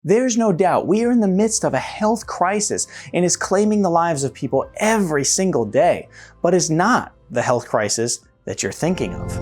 There's no doubt we are in the midst of a health crisis and is claiming the lives of people every single day, but is not the health crisis that you're thinking of.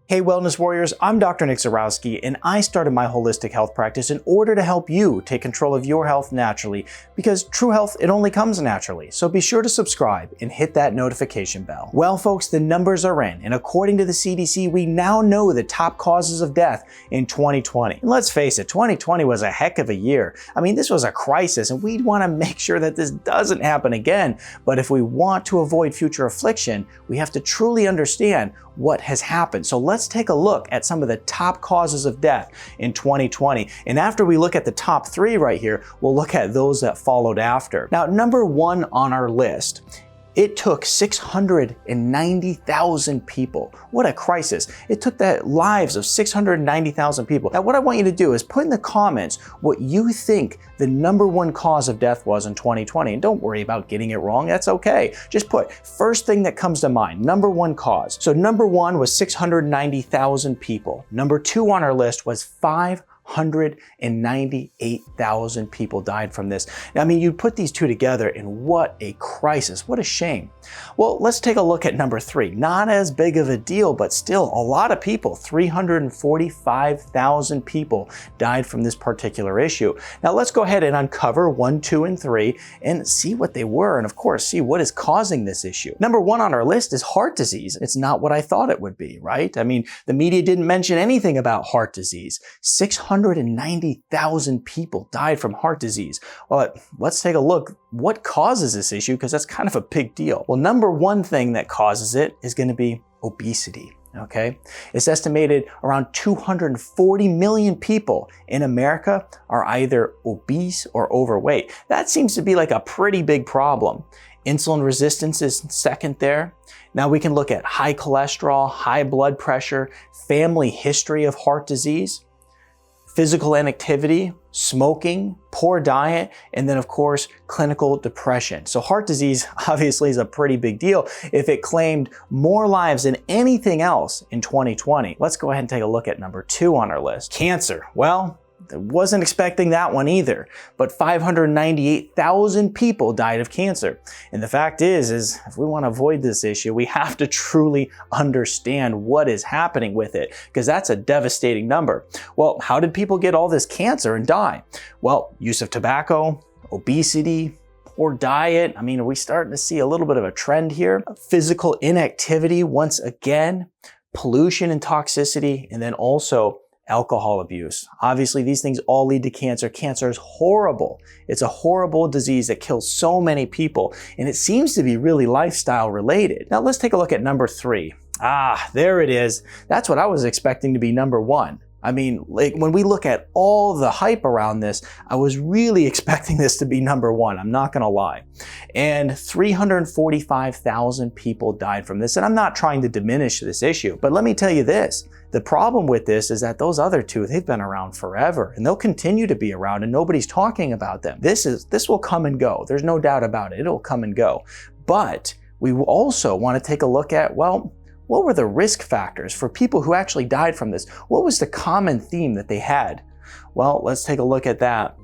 Hey Wellness Warriors, I'm Dr. Zyrowski, and I started my holistic health practice in order to help you take control of your health naturally, because true health, it only comes naturally. So be sure to subscribe and hit that notification bell. Well folks, the numbers are in, and according to the CDC, we now know the top causes of death in 2020. And let's face it, 2020 was a heck of a year. I mean, this was a crisis, and we want to make sure that this doesn't happen again. But if we want to avoid future affliction, we have to truly understand what has happened. So let's take a look at some of the top causes of death in 2020. And after we look at the top 3 right here, we'll look at those that followed after. Now, number 1 on our list, it took 690,000 people. What a crisis. It took the lives of 690,000 people. Now, what I want you to do is put in the comments what you think the number 1 cause of death was in 2020. And don't worry about getting it wrong. That's okay. Just put first thing that comes to mind, number 1 cause. So number 1 was 690,000 people. Number 2 on our list was 598,000 people died from this. Now, I mean, you put these two together and what a crisis, what a shame. Well, let's take a look at number 3. Not as big of a deal, but still a lot of people, 345,000 people died from this particular issue. Now let's go ahead and uncover 1, 2, and 3 and see what they were, and of course, see what is causing this issue. Number 1 on our list is heart disease. It's not what I thought it would be, right? I mean, the media didn't mention anything about heart disease. 690,000 people died from heart disease. Well, let's take a look. What causes this issue? Because that's kind of a big deal. Well, number 1 thing that causes it is going to be obesity. Okay, it's estimated around 240 million people in America are either obese or overweight. That seems to be like a pretty big problem. Insulin resistance is second there. Now we can look at high cholesterol, high blood pressure, family history of heart disease, physical inactivity, smoking, poor diet, and then of course, clinical depression. So heart disease obviously is a pretty big deal if it claimed more lives than anything else in 2020. Let's go ahead and take a look at number 2 on our list. Cancer. Well, I wasn't expecting that one either, but 598,000 people died of cancer. And the fact is if we want to avoid this issue, we have to truly understand what is happening with it, because that's a devastating number. Well, how did people get all this cancer and die? Well, use of tobacco, obesity, poor diet. I mean, are we starting to see a little bit of a trend here? Physical inactivity, once again, pollution and toxicity, and then also alcohol abuse. Obviously, these things all lead to cancer. Cancer is horrible. It's a horrible disease that kills so many people, and it seems to be really lifestyle related. Now let's take a look at number 3. There it is. That's what I was expecting to be number 1. I mean, like when we look at all the hype around this, I was really expecting this to be number 1. I'm not gonna lie. And 345,000 people died from this. And I'm not trying to diminish this issue, but let me tell you this. The problem with this is that those other 2, they've been around forever and they'll continue to be around and nobody's talking about them. This will come and go. There's no doubt about it. It'll come and go. But we also want to take a look at, well, what were the risk factors for people who actually died from this? What was the common theme that they had? Well, let's take a look at that.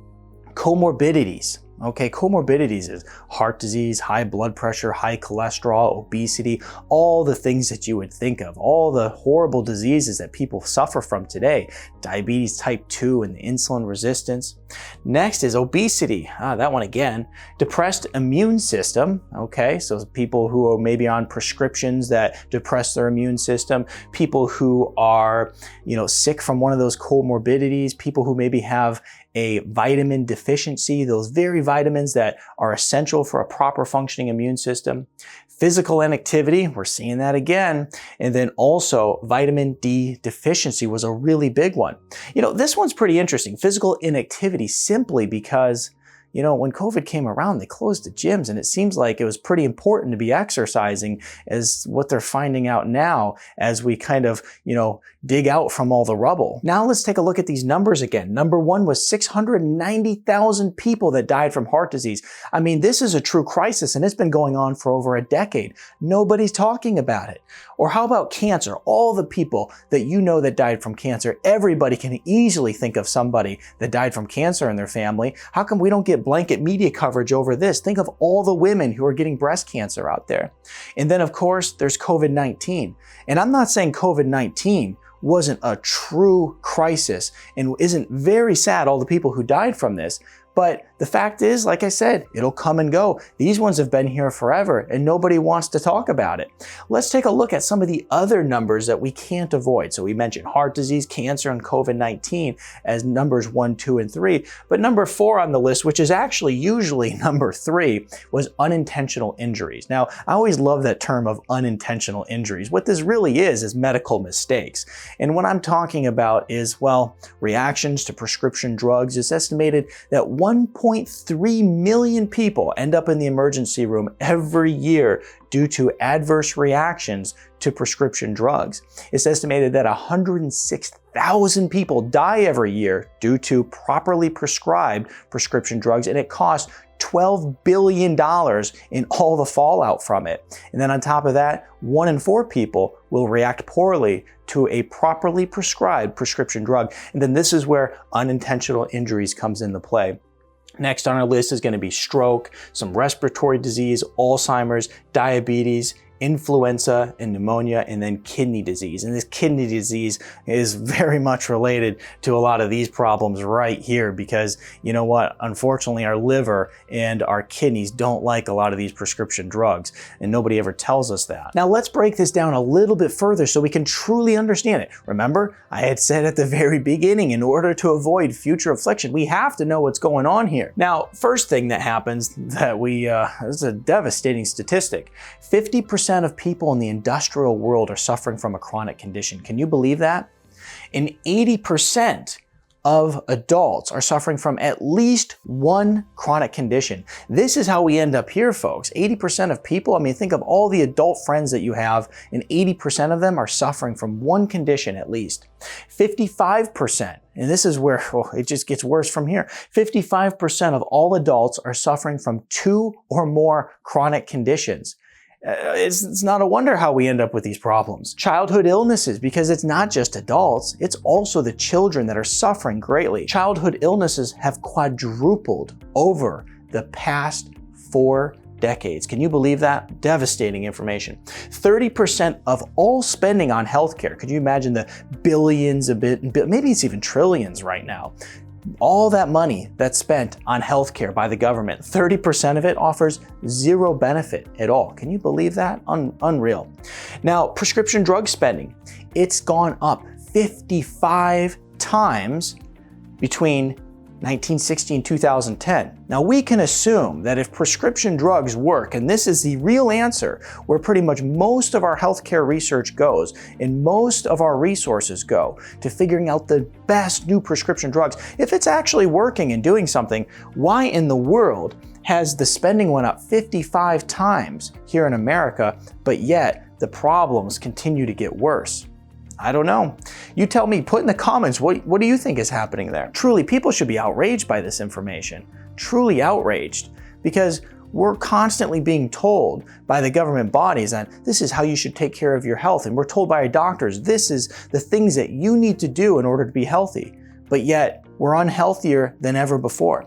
Comorbidities. Okay, comorbidities is heart disease, high blood pressure, high cholesterol, obesity, all the things that you would think of, all the horrible diseases that people suffer from today, diabetes type 2 and the insulin resistance. Next is obesity. That one again. Depressed immune system. Okay, so people who are maybe on prescriptions that depress their immune system, people who are, sick from one of those comorbidities, people who maybe have a vitamin deficiency, those very vitamins that are essential for a proper functioning immune system. Physical inactivity, we're seeing that again. And then also vitamin D deficiency was a really big one. This one's pretty interesting. Physical inactivity simply because you know, when COVID came around, they closed the gyms, and it seems like it was pretty important to be exercising, as what they're finding out now as we kind of, you know, dig out from all the rubble. Now let's take a look at these numbers again. Number one was 690,000 people that died from heart disease. I mean, this is a true crisis, and it's been going on for over a decade. Nobody's talking about it. Or how about cancer? All the people that you know that died from cancer, everybody can easily think of somebody that died from cancer in their family. How come we don't get blanket media coverage over this? Think of all the women who are getting breast cancer out there. And then of course, there's COVID-19. And I'm not saying COVID-19 wasn't a true crisis and isn't very sad, all the people who died from this. But the fact is, like I said, it'll come and go. These ones have been here forever and nobody wants to talk about it. Let's take a look at some of the other numbers that we can't avoid. So we mentioned heart disease, cancer, and COVID-19 as numbers 1, 2, and 3. But number 4 on the list, which is actually usually number 3, was unintentional injuries. Now, I always love that term of unintentional injuries. What this really is medical mistakes. And what I'm talking about is, well, reactions to prescription drugs. It's estimated that 1.3 million people end up in the emergency room every year due to adverse reactions to prescription drugs. It's estimated that 106,000 people die every year due to properly prescribed prescription drugs, and it costs $12 billion in all the fallout from it. And then on top of that, 1 in 4 people will react poorly to a properly prescribed prescription drug. And then this is where unintentional injuries comes into play. Next on our list is going to be stroke, some respiratory disease, Alzheimer's, diabetes, influenza and pneumonia, and then kidney disease. And this kidney disease is very much related to a lot of these problems right here, because you know what? Unfortunately, our liver and our kidneys don't like a lot of these prescription drugs, and nobody ever tells us that. Now let's break this down a little bit further so we can truly understand it. Remember, I had said at the very beginning, in order to avoid future affliction, we have to know what's going on here. Now, first thing that happens that this is a devastating statistic. 50% of people in the industrial world are suffering from a chronic condition. Can you believe that? And 80% of adults are suffering from at least one chronic condition. This is how we end up here, folks. 80% of people, I mean, think of all the adult friends that you have, and 80% of them are suffering from one condition at least. 55%, and this is where it just gets worse from here. 55% of all adults are suffering from 2 or more chronic conditions. It's not a wonder how we end up with these problems. Childhood illnesses, because it's not just adults, it's also the children that are suffering greatly. Childhood illnesses have quadrupled over the past 4 decades. Can you believe that? Devastating information. 30% of all spending on healthcare, could you imagine the billions, maybe it's even trillions right now, all that money that's spent on healthcare by the government, 30% of it offers 0 benefit at all. Can you believe that? Unreal. Now, prescription drug spending, it's gone up 55 times between 1960 and 2010. Now we can assume that if prescription drugs work, and this is the real answer, where pretty much most of our healthcare research goes and most of our resources go to figuring out the best new prescription drugs, if it's actually working and doing something, why in the world has the spending went up 55 times here in America, but yet the problems continue to get worse? I don't know. You tell me, put in the comments, what do you think is happening there? Truly, people should be outraged by this information. Truly outraged, because we're constantly being told by the government bodies that this is how you should take care of your health. And we're told by our doctors, this is the things that you need to do in order to be healthy. But yet, we're unhealthier than ever before.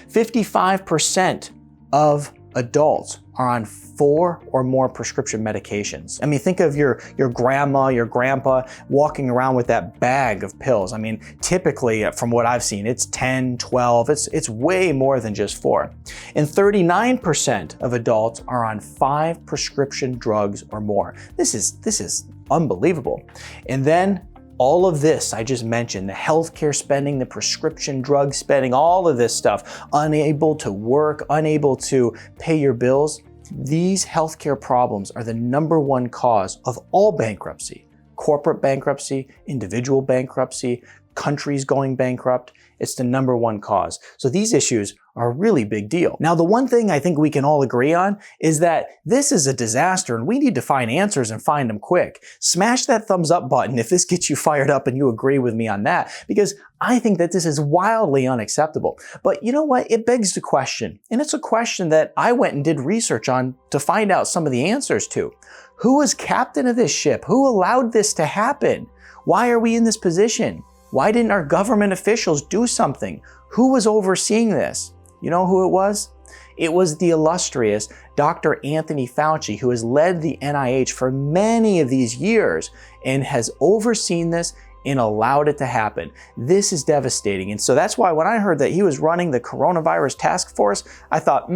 55% of adults are on 4 or more prescription medications. I mean, think of your grandma, your grandpa walking around with that bag of pills. I mean, typically, from what I've seen, it's 10, 12, it's way more than just 4. And 39% of adults are on 5 prescription drugs or more. This is unbelievable. And then all of this I just mentioned, the healthcare spending, the prescription drug spending, all of this stuff, unable to work, unable to pay your bills, these healthcare problems are the #1 cause of all bankruptcy. Corporate bankruptcy, individual bankruptcy, countries going bankrupt. It's the #1 cause. So these issues are a really big deal. Now, the one thing I think we can all agree on is that this is a disaster and we need to find answers and find them quick. Smash that thumbs up button if this gets you fired up and you agree with me on that, because I think that this is wildly unacceptable. But you know what? It begs the question, and it's a question that I went and did research on to find out some of the answers to. Who was captain of this ship? Who allowed this to happen? Why are we in this position? Why didn't our government officials do something? Who was overseeing this? You know who it was? It was the illustrious Dr. Anthony Fauci, who has led the NIH for many of these years and has overseen this and allowed it to happen. This is devastating. And so that's why when I heard that he was running the coronavirus task force, I thought,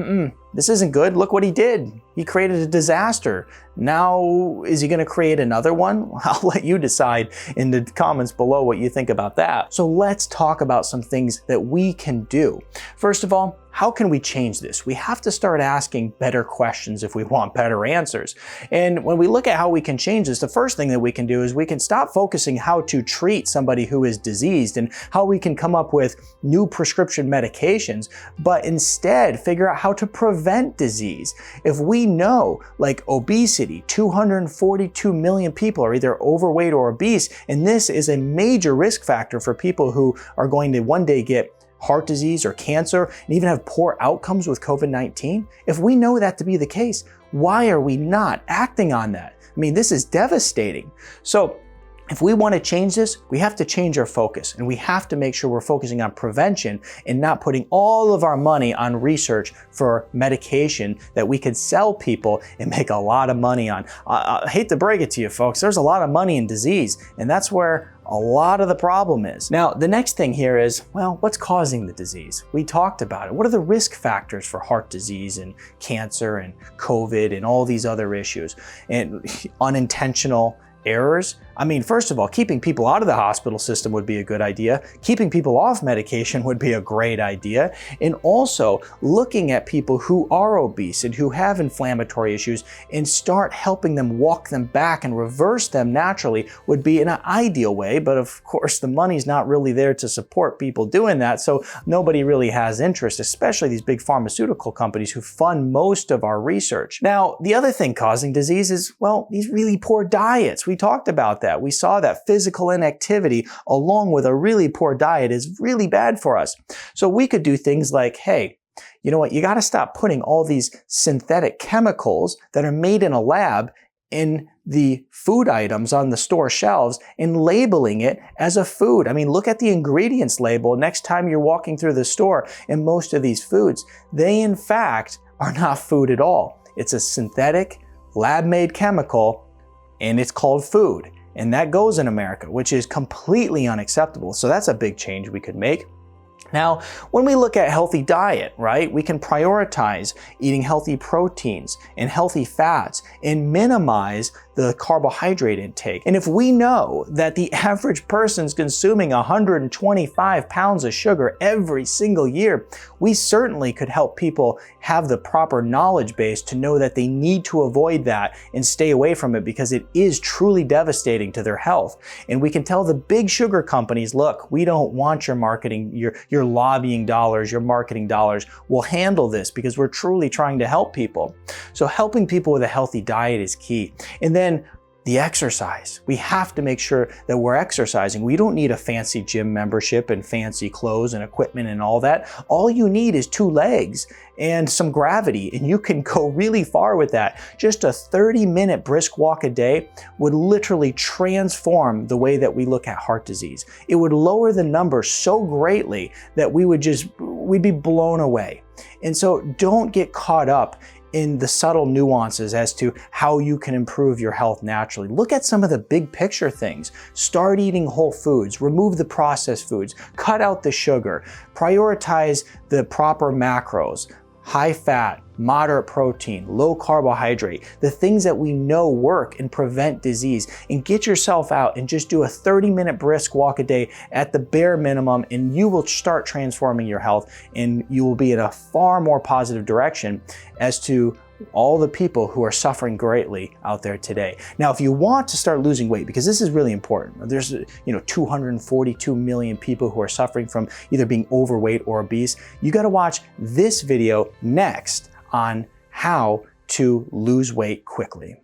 this isn't good. Look what he did. He created a disaster. Now, is he going to create another one? I'll let you decide in the comments below what you think about that. So let's talk about some things that we can do. First of all, how can we change this? We have to start asking better questions if we want better answers. And when we look at how we can change this, the first thing that we can do is we can stop focusing how to treat somebody who is diseased and how we can come up with new prescription medications, but instead figure out how to prevent disease. If we know, like obesity, 242 million people are either overweight or obese, and this is a major risk factor for people who are going to one day get heart disease or cancer and even have poor outcomes with COVID-19. If we know that to be the case, why are we not acting on that? I mean, this is devastating. So if we want to change this, we have to change our focus, and we have to make sure we're focusing on prevention and not putting all of our money on research for medication that we could sell people and make a lot of money on. I hate to break it to you folks, there's a lot of money in disease, and that's where a lot of the problem is. Now, the next thing here is, well, what's causing the disease? We talked about it. What are the risk factors for heart disease and cancer and COVID and all these other issues? And unintentional errors? I mean, first of all, keeping people out of the hospital system would be a good idea. Keeping people off medication would be a great idea. And also looking at people who are obese and who have inflammatory issues and start helping them walk them back and reverse them naturally would be an ideal way. But of course, the money's not really there to support people doing that. So nobody really has interest, especially these big pharmaceutical companies who fund most of our research. Now, the other thing causing disease is, well, these really poor diets. We talked about that. We saw that physical inactivity along with a really poor diet is really bad for us. So we could do things like, hey, you know what? You got to stop putting all these synthetic chemicals that are made in a lab in the food items on the store shelves and labeling it as a food. I mean, look at the ingredients label next time you're walking through the store, and most of these foods, they in fact are not food at all. It's a synthetic lab-made chemical and it's called food. And that goes in America, which is completely unacceptable. So that's a big change we could make. Now, when we look at healthy diet, right, we can prioritize eating healthy proteins and healthy fats and minimize the carbohydrate intake. And if we know that the average person's consuming 125 pounds of sugar every single year, we certainly could help people have the proper knowledge base to know that they need to avoid that and stay away from it, because it is truly devastating to their health. And we can tell the big sugar companies, look, we don't want your marketing, your lobbying dollars, your marketing dollars. We'll handle this because we're truly trying to help people. So helping people with a healthy diet is key. And then the exercise. We have to make sure that we're exercising. We don't need a fancy gym membership and fancy clothes and equipment and all that. All you need is 2 legs and some gravity, and you can go really far with that. Just a 30-minute brisk walk a day would literally transform the way that we look at heart disease. It would lower the number so greatly that we'd be blown away. And so don't get caught up in the subtle nuances as to how you can improve your health naturally. Look at some of the big picture things. Start eating whole foods, remove the processed foods, cut out the sugar, prioritize the proper macros, high fat, moderate protein, low carbohydrate, the things that we know work and prevent disease, and get yourself out and just do a 30-minute brisk walk a day at the bare minimum, and you will start transforming your health, and you will be in a far more positive direction as to all the people who are suffering greatly out there today. Now, if you want to start losing weight, because this is really important, there's 242 million people who are suffering from either being overweight or obese. You got to watch this video next on how to lose weight quickly.